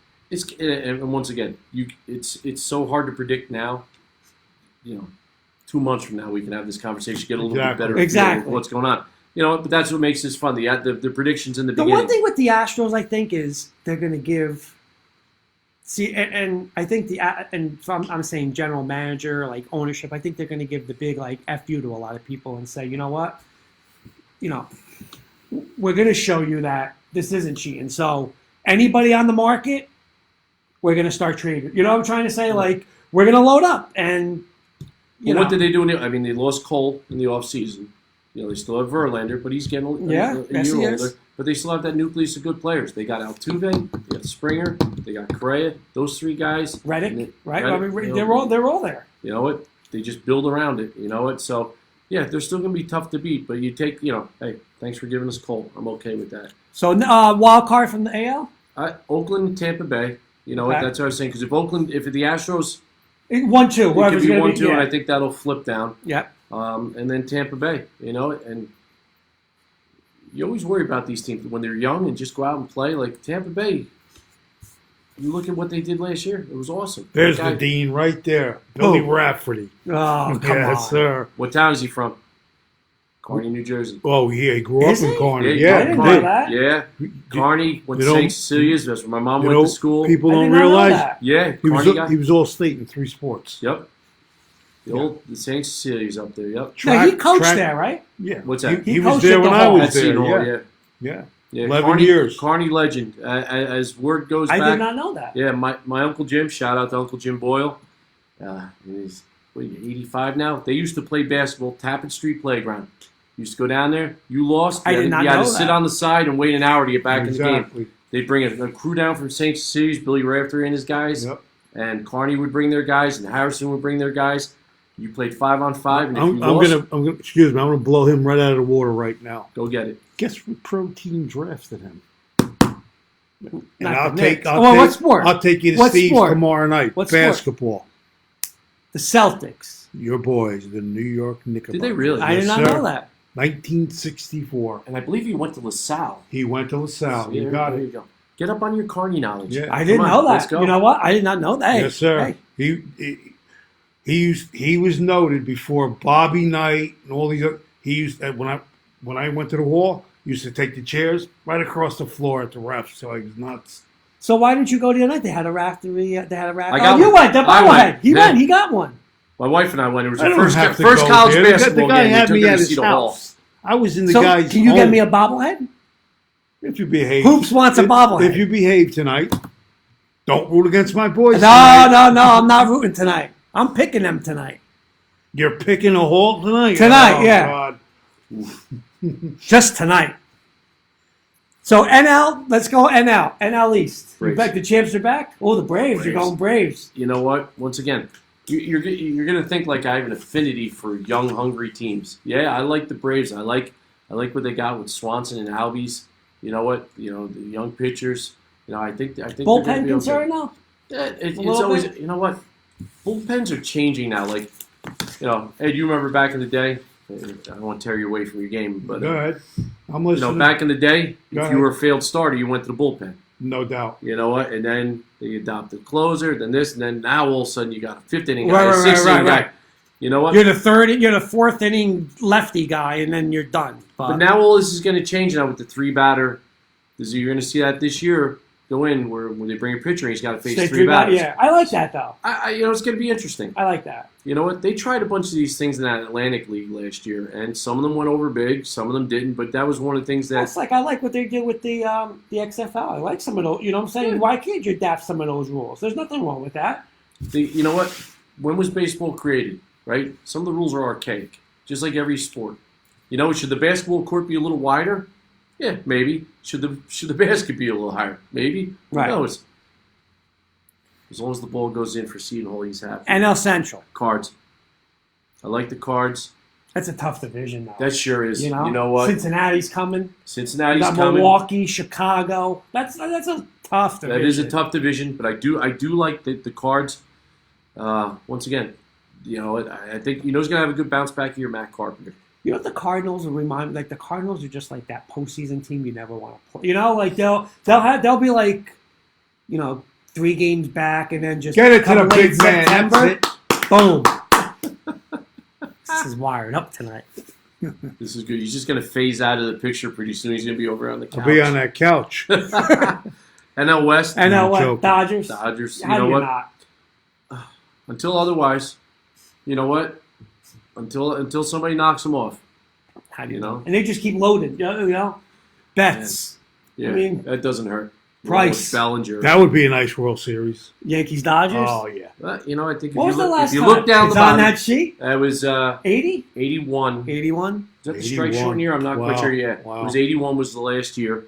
And once again, it's so hard to predict now. 2 months from now we can have this conversation, get a little bit better feel of what's going on. But that's what makes this fun. The predictions in the beginning. The one thing with the Astros, I think, is they're going to give. See, and I think I'm saying general manager, like ownership. I think they're going to give the big F you to a lot of people and say, you know what, we're going to show you that this isn't cheating. So anybody on the market, we're going to start trading. You know what I'm trying to say? Like, we're going to load up. And, what did they do? They lost Cole in the offseason. They still have Verlander, but he's getting a year older. But they still have that nucleus of good players. They got Altuve, they got Springer, they got Correa. Those three guys. Reddick, right? They're all there. You know what? They just build around it. You know what? So, yeah, they're still going to be tough to beat. But you take, hey, thanks for giving us Cole. I'm okay with that. So, wild card from the AL? Oakland, Tampa Bay. What? That's what I was saying. Because if the Astros 1-2, it could be 1-2, and I think that'll flip down. Yeah. And then Tampa Bay, and you always worry about these teams when they're young and just go out and play. Like Tampa Bay, you look at what they did last year; it was awesome. There's the Dean right there, Billy Rafferty. Oh, come on, sir. What town is he from? Kearney, New Jersey. Oh, yeah, he grew up in Kearney. Yeah, I didn't know that. Yeah, Kearney went to St. Cecilia's. That's where my mom went to school. People don't realize. Yeah, he was all state in 3 sports. Yep. The St. Cecilia's up there. Yep. He coached there, right? Yeah. What's that? He was there when I was there. Yeah. 11 years. Kearney legend. As word goes back. I did not know that. Yeah, my Uncle Jim, shout out to Uncle Jim Boyle. He's 85 now. They used to play basketball, Tappan Street Playground. Used to go down there. You lost. You had to sit on the side and wait an hour to get back in the game. They'd bring a crew down from St. Cecilia's, Billy Rafferty and his guys. Yep. And Kearney would bring their guys, and Harrison would bring their guys. You played 5-on-5, and if I'm you lost, gonna blow him right out of the water right now. Go get it. Guess what pro team drafted him? And what sport? I'll take you to Steve's tomorrow night. What basketball. Sport? The Celtics. Your boys, the New York Knickerbockers. Did they really? I did not know that. 1964. And I believe he went to LaSalle. He went to LaSalle. So you got it. You go. Get up on your Kearney knowledge. Yeah. I didn't know that. Let's go. You know what? I did not know that. Yes, sir. Hey. He was noted before Bobby Knight and all these other. He used when I went to the hall, he used to take the chairs right across the floor at the refs. So he was nuts. So why didn't you go the other night? They had a raftery. They had a raftery. You went. The bobblehead. He went. He got one. My wife and I went. It was the first college basketball the guy game. had We me took him at to his see the house. hall. I was in the So guy's can you home. get me a bobblehead? If you behave. Hoops wants a bobblehead. If you behave tonight, don't root against my boys. No. I'm not rooting tonight. I'm picking them tonight. You're picking a hole tonight? Tonight, yeah. God. Just tonight. So NL, let's go NL. NL East. Braves. The champs are back? Oh, the Braves. You're going Braves. You know what? Once again, you're going to think like I have an affinity for young, hungry teams. Yeah, I like the Braves. I like what they got with Swanson and Albies. You know what? The young pitchers. I think Bullpen concern now? Yeah, it's always bit? You know what? Bullpens are changing now. Like, Ed, you remember back in the day? I don't want to tear you away from your game, but go ahead. I'm listening. Back in the day, if you were a failed starter, you went to the bullpen. No doubt. You know what? And then they adopted closer, then this, and then now all of a sudden you got a 5th inning guy, a 6th inning guy. You know what? You're the 4th inning lefty guy, and then you're done. But now all this is going to change now with the 3-batter. You're going to see that this year go in where when they bring a pitcher, he's got to face 3 batters. Yeah, I like that though. It's going to be interesting. I like that. You know what? They tried a bunch of these things in that Atlantic League last year, and some of them went over big, some of them didn't. But that was one of the things that I like what they did with the XFL. I like some of those. You know what I'm saying? Yeah. Why can't you adapt some of those rules? There's nothing wrong with that. You know what? When was baseball created? Right? Some of the rules are archaic, just like every sport. Should the basketball court be a little wider? Yeah, maybe. Should the basket be a little higher? Maybe. Right. Who knows? As long as the ball goes in for Seton Hall, he's happy. NL Central. Cards. I like the Cards. That's a tough division, though. That sure is. You know what? Cincinnati's coming. Cincinnati's coming. Milwaukee, Chicago. That's a tough That is a division. tough division, but I do like the Cards. Once again, I think he's gonna have a good bounce back year, Matt Carpenter. You know what the Cardinals will remind me? Like the Cardinals are just like that postseason team you never want to play. You know, like they'll be like, 3 games back and then just Get it to come the late big man. September. That's it. Boom. This is wired up tonight. This is good. He's just gonna phase out of the picture pretty soon. He's gonna be over on the couch. I'll be on that couch. NL West, And now what? joking. Dodgers. Dodgers. How do you not? Until otherwise, you know what? Until somebody knocks them off. How do you You know? know? And they just keep loading. Bets. Yeah, I mean, that doesn't hurt. Price. Bellinger. That would be a nice World Series. Yankees Dodgers. Oh yeah. I think What was the last if you time? look down it's the on bottom, that sheet. that was 80? 81. 81? Is that the strike 81. shortened year? I'm not quite Wow. sure yet. Wow. It was 81 was the last year.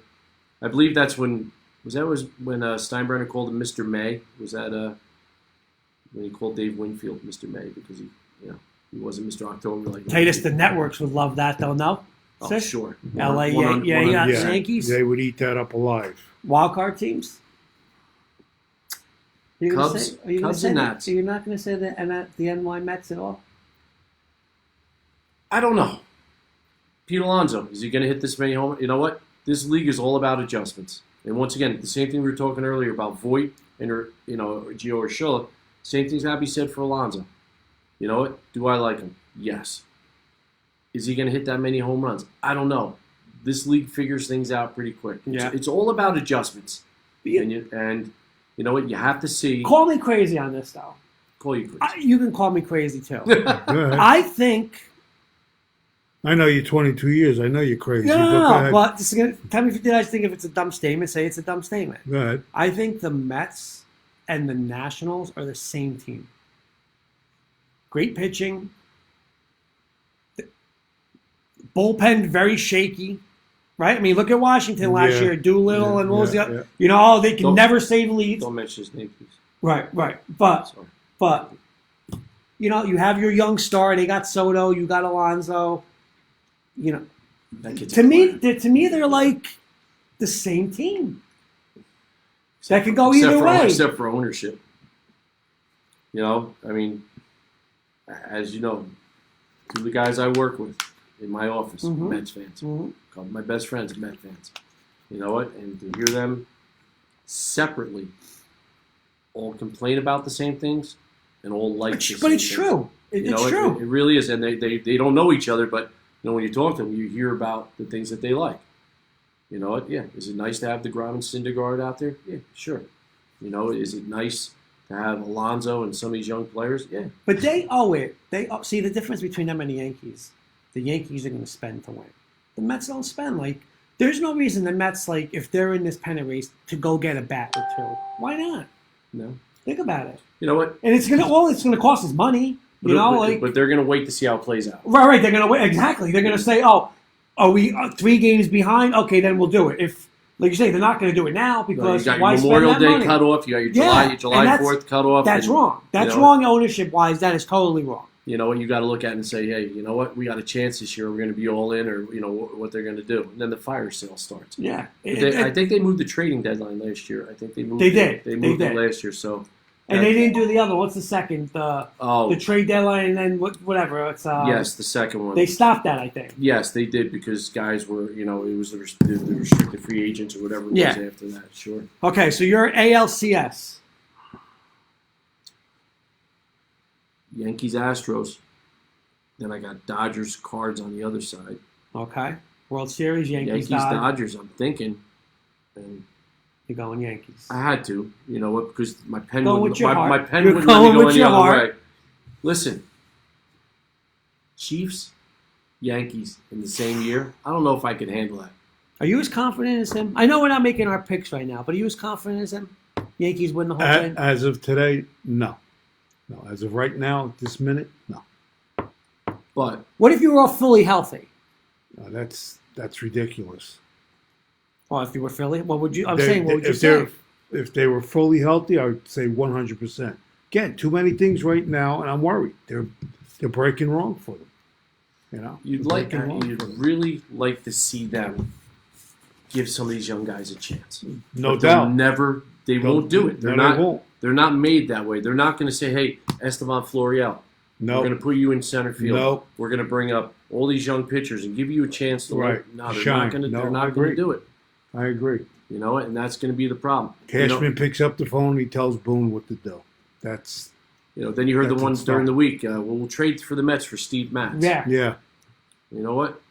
I believe that's when when Steinbrenner called him Mr. May. Was that when he called Dave Winfield Mr. May because he wasn't Mr. October like Titus, the networks would love that, though, no? Oh, Sis? sure. LA, One- yeah, one- yeah. Yeah. Yankees? They would eat that up alive. Wild card teams? Are you gonna Cubs- say, are you gonna Cubs say and that? Nats. So you're not going to say the NY Mets at all? I don't know. Pete Alonso, is he going to hit this many home? You know what? This league is all about adjustments. And once again, the same thing we were talking earlier about Voit and Gio Urshela. Same thing's got to be said for Alonso. You know what? Do I like him? Yes. Is he going to hit that many home runs? I don't know. This league figures things out pretty quick. Yeah. It's all about adjustments. Yeah. And you know what? You have to see. Call me crazy on this, though. Call you crazy. You can call me crazy, too. Go ahead. I think... I know you're 22 years. I know you're crazy. No, but go no, no. ahead. But this is gonna, tell me if you guys think if it's a dumb statement, say it's a dumb statement. Go ahead. I think the Mets and the Nationals are the same team. Great pitching. Bullpen very shaky. Right? I mean, look at Washington last Yeah. year. Doolittle Yeah, and what was the yeah, other? yeah. They can Don't- never save leads. Don't mention his name, please. Right. But Sorry. you have your young star. They got Soto. You got Alonso. That kid's To a me, player. they're like the same team. That could go Except either for- way. Except for ownership. I mean, as you know, two of the guys I work with in my office, Mhm. Mets fans. Mhm. Called my best friends, Met fans. You know what? And to hear them separately all complain about the same things and all like the same But it's things. true. It's true. It really is. And they don't know each other, but when you talk to them, you hear about the things that they like. You know what? Yeah. Is it nice to have DeGrom and Syndergaard out there? Yeah, sure. Is it nice to have Alonso and some of these young players? Yeah. But they owe it. See the difference between them and the Yankees. The Yankees are going to spend to win. The Mets don't spend. There's no reason the Mets, if they're in this pennant race, to go get a bat or two. Why not? No. Think about it. You know what? And it's going to cost us money. But they're going to wait to see how it plays out. Right. They're going to wait. Exactly. They're going to say, "Oh, are we 3 games behind? Okay, then we'll do it." If, like you say, they're not going to do it now You because got why your spend Memorial that Day money? cutoff. You got your Yeah, July and that's- 4th cutoff. That's and, wrong. That's you know, wrong ownership wise. That is totally wrong. You know what? You got to look at it and say, hey, you know what? We got a chance this year. We're going to be all in, or what they're going to do. And then the fire sale starts. Yeah. I think they moved the trading deadline last year. I think they moved. They did. They moved They it did. last year. So. And they didn't do the other. What's the second? The trade deadline, and then whatever. It's yes, the second one. They stopped that, I think. Yes, they did because guys were, it was the restricted free agents or whatever it was Yeah. after that. Sure. Okay, so you're ALCS. Yankees, Astros. Then I got Dodgers, Cards on the other side. Okay, World Series, Yankees, Dodgers. I'm thinking, and You're going Yankees. I had to. You know what? Because my pen Going wouldn't. with your My heart. pen You're wouldn't let me going go with any your other heart. way. Listen, Chiefs, Yankees in the same year. I don't know if I could handle that. Are you as confident as him? I know we're not making our picks right now, but are you as confident as him? Yankees win the whole thing. As of today, no. No, as of right now, this minute, no. But What if you were all fully healthy? No, that's ridiculous. Well, if you were Philly, what would you? I'm They're- saying, what would you if say? they're if they were fully healthy, I would say 100%. Again, too many things right now, and I'm worried. They're breaking wrong for them. you'd They're breaking wrong you'd for them. really like to see them give some of these young guys a chance. No But doubt. They won't do it. No, they won't. They're not made that way. They're not going to say, "Hey, Esteban Florial, No. we're going to put you in center field. No. We're going to bring up all these young pitchers and give you a chance to Right. No, they're Shine. not going to. No, they're I not going to agree. do it. I agree. You know, and that's going to be the problem. Cashman picks up the phone. He tells Boone what to do. That's Then you heard the That's ones what's during fine. the week. We'll trade for the Mets for Steve Matz. Yeah. yeah. You know what?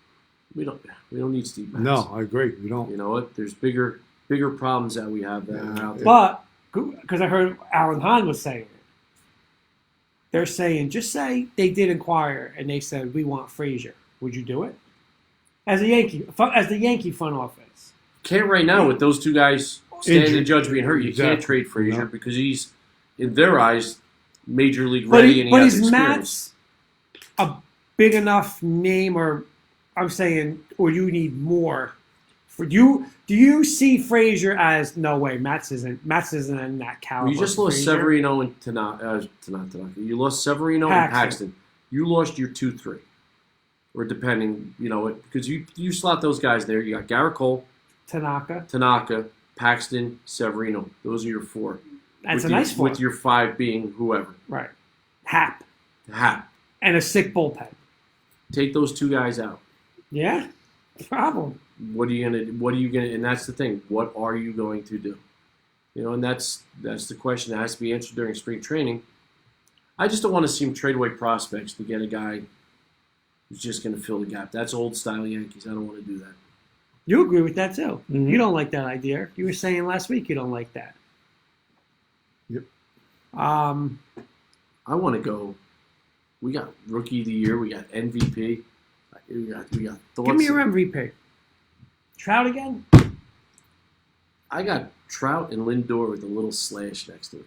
We don't need Steve Matz. No, I agree. We don't. You know what? There's bigger problems that we have that are out there. But because I heard Alan Hahn was saying it, they're saying just say they did inquire and they said we want Frazier. Would you do it as the Yankee front office? Can't right now with those two guys standing Injured. and Judge being hurt. You can't Exactly. trade Frazier No. because he's, in their eyes, major league But, ready and he has is experience. Matt's a big enough name, or I'm saying, or you need more? For you, do you see Frazier as no way? Matt's isn't in that caliber. You just lost Frazier. Severino and Tanaka. You lost Severino and Paxton. You lost your 2-3, or depending, because you slot those guys there. You got Garrett Cole, Tanaka. Paxton, Severino. Those are your 4. That's with a nice four. With your 5 being whoever. Right. Hap. And a sick bullpen. Take those 2 guys out. Yeah. Problem. What are you gonna? And that's the thing. What are you going to do? And that's the question that has to be answered during spring training. I just don't want to see him trade away prospects to get a guy who's just going to fill the gap. That's old style Yankees. I don't want to do that. You agree with that too. Mhm. You don't like that idea. You were saying last week you don't like that. Yep. I want to go. We got Rookie of the Year. We got MVP. We got thoughts. Give me your MVP. Trout again? I got Trout and Lindor with a little slash next to it.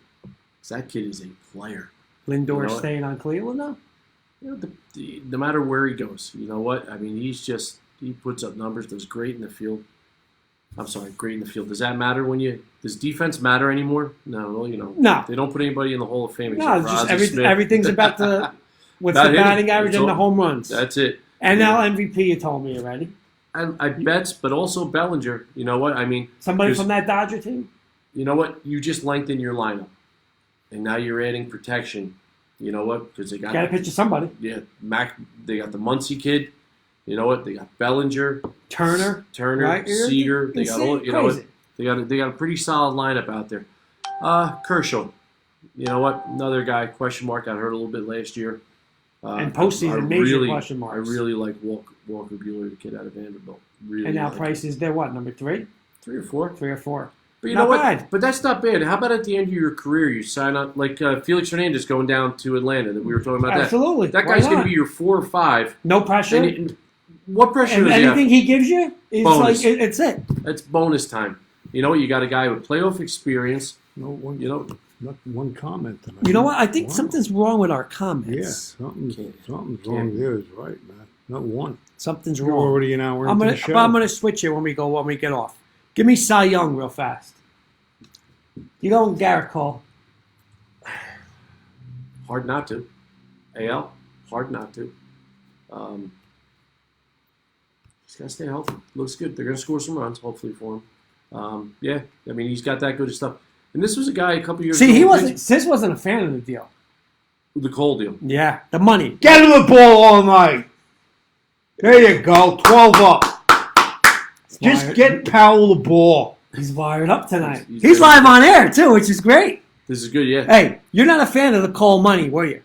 'Cause that kid is a player. Lindor You know what? staying on Cleveland now? No matter where he goes, you know what? I mean, he puts up numbers, does great in the field. I'm sorry, great in the field. Does that matter does defense matter anymore? No, well, No. they don't put anybody in the Hall of Fame No, except it's for just Ozzie Smith. everything's about what's Not the hitting. batting average It's and the all- home runs. That's it. And now MVP, you told me already. I bets, but also Bellinger. You know what? I mean, Somebody Because- from that Dodger team? you know what? You just lengthen your lineup, and now you're adding protection. You know what? Because they got Got to pitch to somebody. Mac. They got the Muncie kid. You know what? They got Bellinger, Turner. Right? Seager. They got all. You know what? Crazy. They got a pretty solid lineup out there. Kershaw. You know what? Another guy, question mark. I heard a little bit last year. And postseason, major question marks. I really like Walker Buehler, the kid out of Vanderbilt. Really. And now like Price is there, what, number 3? him. 3 or 4. 3 or 4. But you Not know what? bad. But that's not bad. How about at the end of your career, you sign up like Felix Hernandez going down to Atlanta? That we were talking about Absolutely. that. That Why guy's going not? to be your 4 or 5. No pressure. And what pressure And does he have? anything he gives you is Bonus. it's it. That's bonus time. You know, you got a guy with playoff experience. No one. You know, Not one comment tonight. You know what? I think Wow. something's wrong with our Yeah, comments. something's wrong there. Is right, man. Not one. Something's You're wrong. already an hour I'm into gonna, the show. but I'm gonna switch it when we get off. Give me Cy Young real fast. You going Garrett Cole? hard not to. AL, hard not to. He's got to stay healthy. Looks good. They're going to score some runs, hopefully, for him. Yeah, I mean, he's got that good stuff. And this was a guy a couple years ago. See, he wasn't. Sis wasn't a fan of the deal. The Cole deal. Yeah, the money. Get him the ball all night. There you go. 12 up. Just Wired. get Powell the ball. He's wired up tonight. He's He's very- live on air too, which is great. This is good, yeah. Hey, you're not a fan of the Cole money, were you?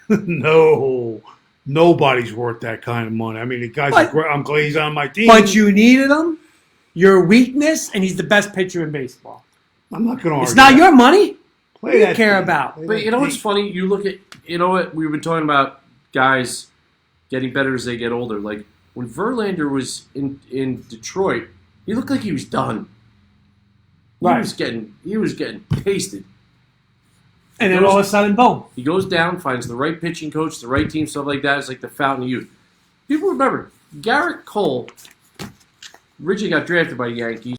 No. Nobody's worth that kind of money. I mean, the guy's But- great. I'm glad he's on my team. But you needed him. Your weakness, and he's the best pitcher in baseball. I'm not going to argue. It's not that. your money. Play What do you that care thing. about? Play But that you know what's thing. funny? You look at, you know what, we've been talking about guys getting better as they get older. Like, when Verlander was in Detroit, he looked like he was done. Right. He was getting pasted. And then all of a sudden, boom. He goes down, finds the right pitching coach, the right team, stuff like that. It's like the fountain of youth. People remember, Garrett Cole originally got drafted by the Yankees,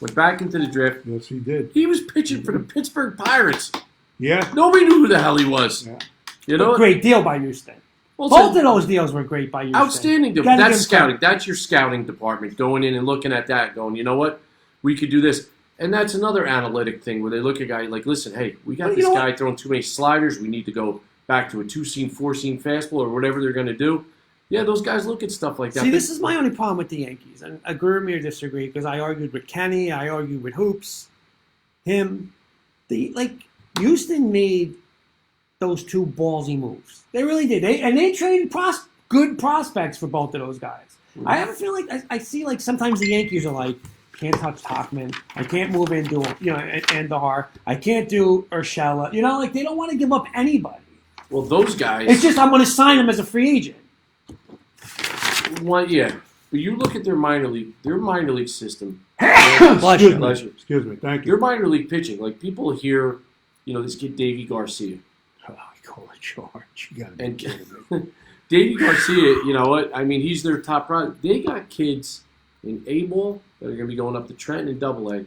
went back into the draft. Yes, he did. He was pitching for the Pittsburgh Pirates. Yeah. Nobody knew who the hell he was. Yeah. You know? Great deal by Houston. Well, Both of those deals were great by Houston. outstanding. Gotta give That's him scouting. That's your scouting department going in and looking at that, going, you know what, we could do this. And that's another analytic thing where they look at a guy like, listen, hey, we got Well, this you know guy throwing too many sliders. We need to go back to a 2-seam, 4-seam fastball or whatever they're going to do. Yeah, those guys look at stuff like that. See, this is my only problem with the Yankees, and agree with me or disagree, because I argued with Kenny, I argued with Hoops, him. Houston made those two ballsy moves. They really did. They traded good prospects for both of those guys. Mm-hmm. I have a feeling I see like sometimes the Yankees are like, can't touch Topman. I can't move into Andahar. I can't do Urshela. Like they don't want to give up anybody. Well, those guys. It's just I'm going to sign them as a free agent. Well, yeah, but you look at their minor league system. Bless you. Bless you. Excuse me. Thank you. Their minor league pitching, like people hear, this kid Davey Garcia. Oh, I call it George. You gotta be And kidding me. Davey Garcia, you know what? I mean, he's their top product. They got kids in A-ball that are going to be going up to Trenton and Double-A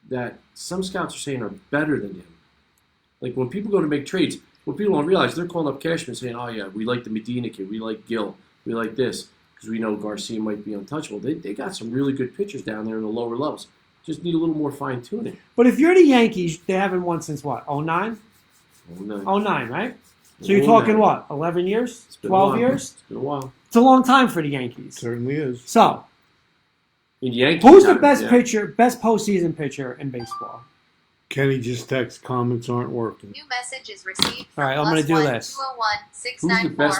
that some scouts are saying are better than him. Like when people go to make trades, what people don't realize, they're calling up Cashman saying, oh yeah, we like the Medina kid, we like Gill, we like this, because we know Garcia might be untouchable. They got some really good pitchers down there in the lower levels. Just need a little more fine-tuning. But if you're the Yankees, they haven't won since what, 09? Oh, no. 09, right? So you're talking 09. what, 11 years? It's been a 12 while. years? It's been a while. It's a long time for the Yankees. Certainly is. So, In Yankee who's the time, best yeah. pitcher, best postseason pitcher in baseball? Kenny just texted comments aren't working. New message is received. All right, I'm gonna do this. 201 Who's the best